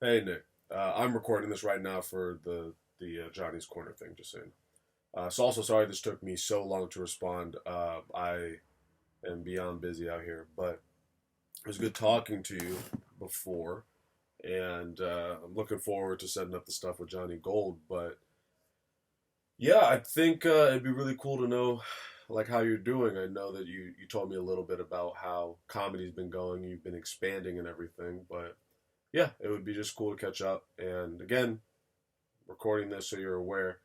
Hey Nick, I'm recording this right now for the Johnny's Corner thing. Just saying. So also sorry this took me so long to respond. I am beyond busy out here, but it was good talking to you before, and I'm looking forward to setting up the stuff with Johnny Gold. But yeah, I think it'd be really cool to know like how you're doing. I know that you told me a little bit about how comedy's been going. You've been expanding and everything, but yeah, it would be just cool to catch up. And again, recording this so you're aware.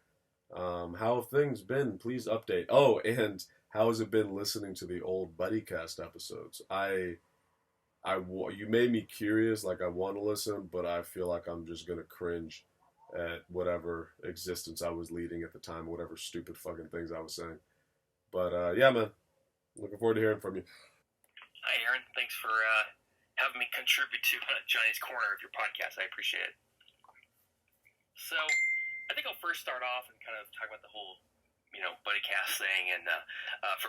How have things been? Please update. Oh, and how has it been listening to the old BuddyCast episodes? You made me curious. Like I want to listen, but I feel like I'm just gonna cringe at whatever existence I was leading at the time, whatever stupid fucking things I was saying. But yeah, man, looking forward to hearing from you. Hi, Aaron. Thanks for having me contribute to Johnny's Corner of your podcast. I appreciate it. So, I think I'll first start off and kind of talk about the whole, buddy cast thing. And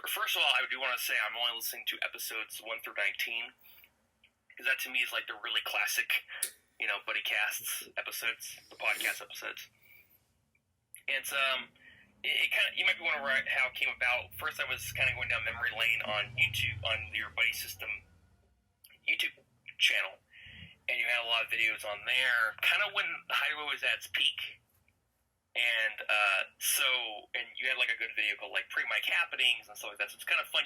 first of all, I do want to say I'm only listening to episodes 1 through 19 because that to me is like the really classic, buddy casts episodes, the podcast episodes. And it kind of, you might be wondering how it came about. First, I was kind of going down memory lane on YouTube on your buddy system YouTube channel, and you had a lot of videos on there, kind of when the highway was at its peak, and and you had like a good video called like pre-mic happenings and stuff like that. So it's kind of fun.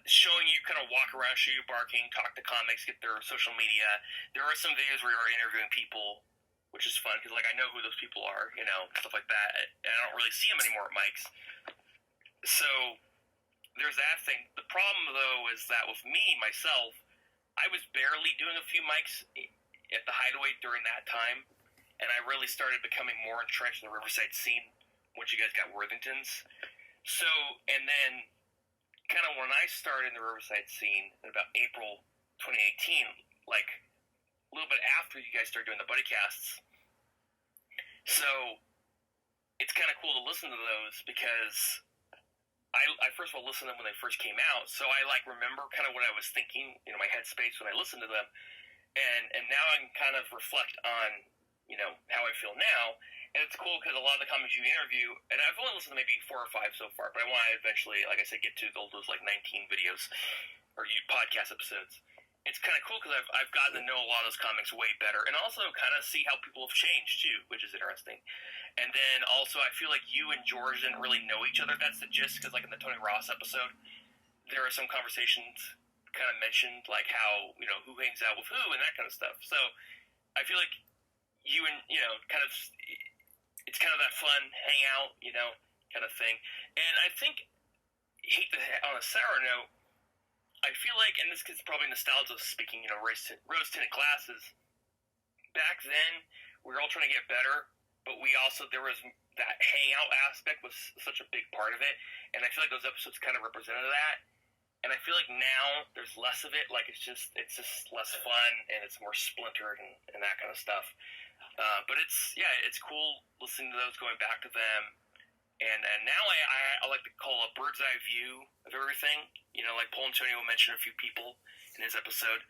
Showing you kind of walk around, show you barking, talk to comics, get their social media. There are some videos where you're interviewing people, which is fun because like I know who those people are, stuff like that. And I don't really see them anymore at mics. So there's that thing. The problem though is that with me myself, I was barely doing a few mics at the Hideaway during that time, and I really started becoming more entrenched in the Riverside scene once you guys got Worthingtons. So, and then kind of when I started in the Riverside scene in about April 2018, like a little bit after you guys started doing the buddy casts. So it's kind of cool to listen to those because I first of all listened to them when they first came out, so I like remember kind of what I was thinking, my headspace when I listened to them, and now I can kind of reflect on, how I feel now, and it's cool because a lot of the comics you interview, and I've only listened to maybe 4 or 5 so far, but I want to eventually, like I said, get to those like 19 videos or podcast episodes. It's kind of cool because I've gotten to know a lot of those comics way better, and also kind of see how people have changed too, which is interesting. And then also, I feel like you and George didn't really know each other. That's the gist, because like in the Tony Ross episode, there are some conversations kind of mentioned, like how, who hangs out with who and that kind of stuff. So I feel like you and, kind of, it's kind of that fun hangout, kind of thing. And I think, on a sour note, I feel like, and this is probably nostalgia speaking, rose-tinted glasses, back then, we were all trying to get better, but there was that hangout aspect was such a big part of it, and I feel like those episodes kind of represented that, and I feel like now there's less of it, like it's just less fun, and it's more splintered and that kind of stuff, but it's cool listening to those, going back to them, and now I like to call a bird's eye view of everything, like Paul Antonio mentioned a few people in his episode,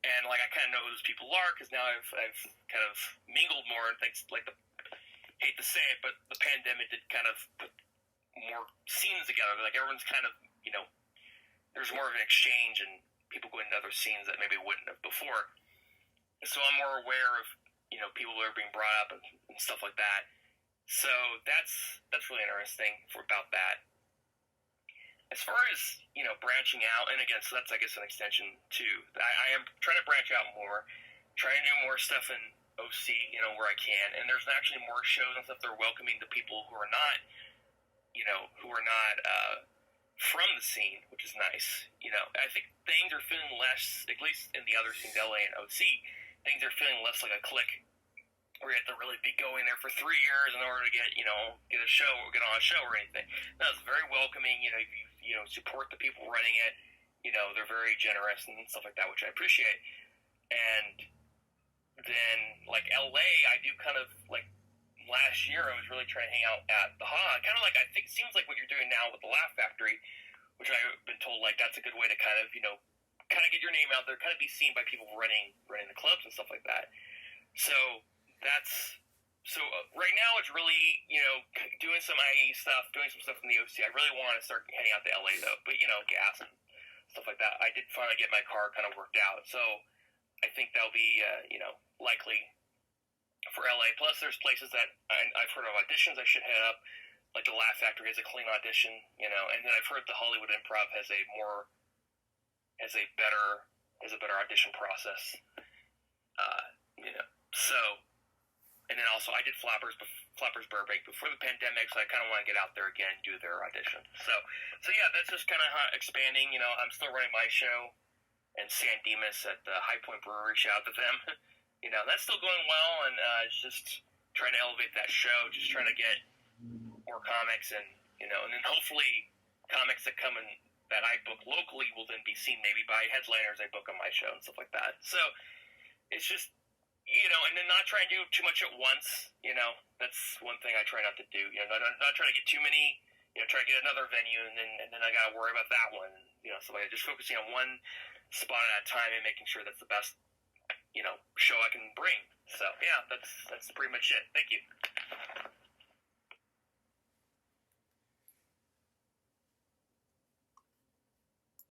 and like I kind of know who those people are because now I've kind of mingled more, and things like hate to say it, but the pandemic did kind of put more scenes together. Like everyone's kind of, there's more of an exchange and people going to other scenes that maybe wouldn't have before. So I'm more aware of, people that are being brought up and stuff like that. So that's really interesting about that. As far as, branching out, and again, so that's, I guess, an extension too. I am trying to branch out more, trying to do more stuff in OC, where I can, and there's actually more shows and stuff that are welcoming to people who are not, from the scene, which is nice. I think things are feeling less, at least in the other scenes, LA and OC, things are feeling less like a clique where you have to really be going there for 3 years in order to get on a show or anything. No, it's very welcoming. You support the people running it. They're very generous and stuff like that, which I appreciate. And then, like LA, I do kind of like last year. I was really trying to hang out at the Ha. Kind of like I think it seems like what you're doing now with the Laugh Factory, which I've been told like that's a good way to kind of kind of get your name out there, kind of be seen by people running the clubs and stuff like that. So right now it's really, doing some IE stuff, doing some stuff in the OC. I really want to start heading out to LA though, but gas and stuff like that. I did finally get my car kind of worked out, so I think that'll be likely for LA. Plus, there's places that I've heard of auditions I should hit up. Like the Laugh Factory has a clean audition, and then I've heard the Hollywood Improv has a better audition process. So, and then also I did Flappers Burbank before the pandemic, so I kind of want to get out there again, do their audition. So yeah, that's just kind of expanding. I'm still running my show, and San Dimas at the High Point Brewery. Shout out to them. That's still going well, and it's just trying to elevate that show, just trying to get more comics, and then hopefully comics that come in that I book locally will then be seen maybe by headliners I book on my show and stuff like that. So it's just, and then not trying to do too much at once. That's one thing I try not to do. Not trying to get too many. Try to get another venue, and then I got to worry about that one. So like just focusing on one spot at a time and making sure that's the best show I can bring. So yeah, that's pretty much it. Thank you.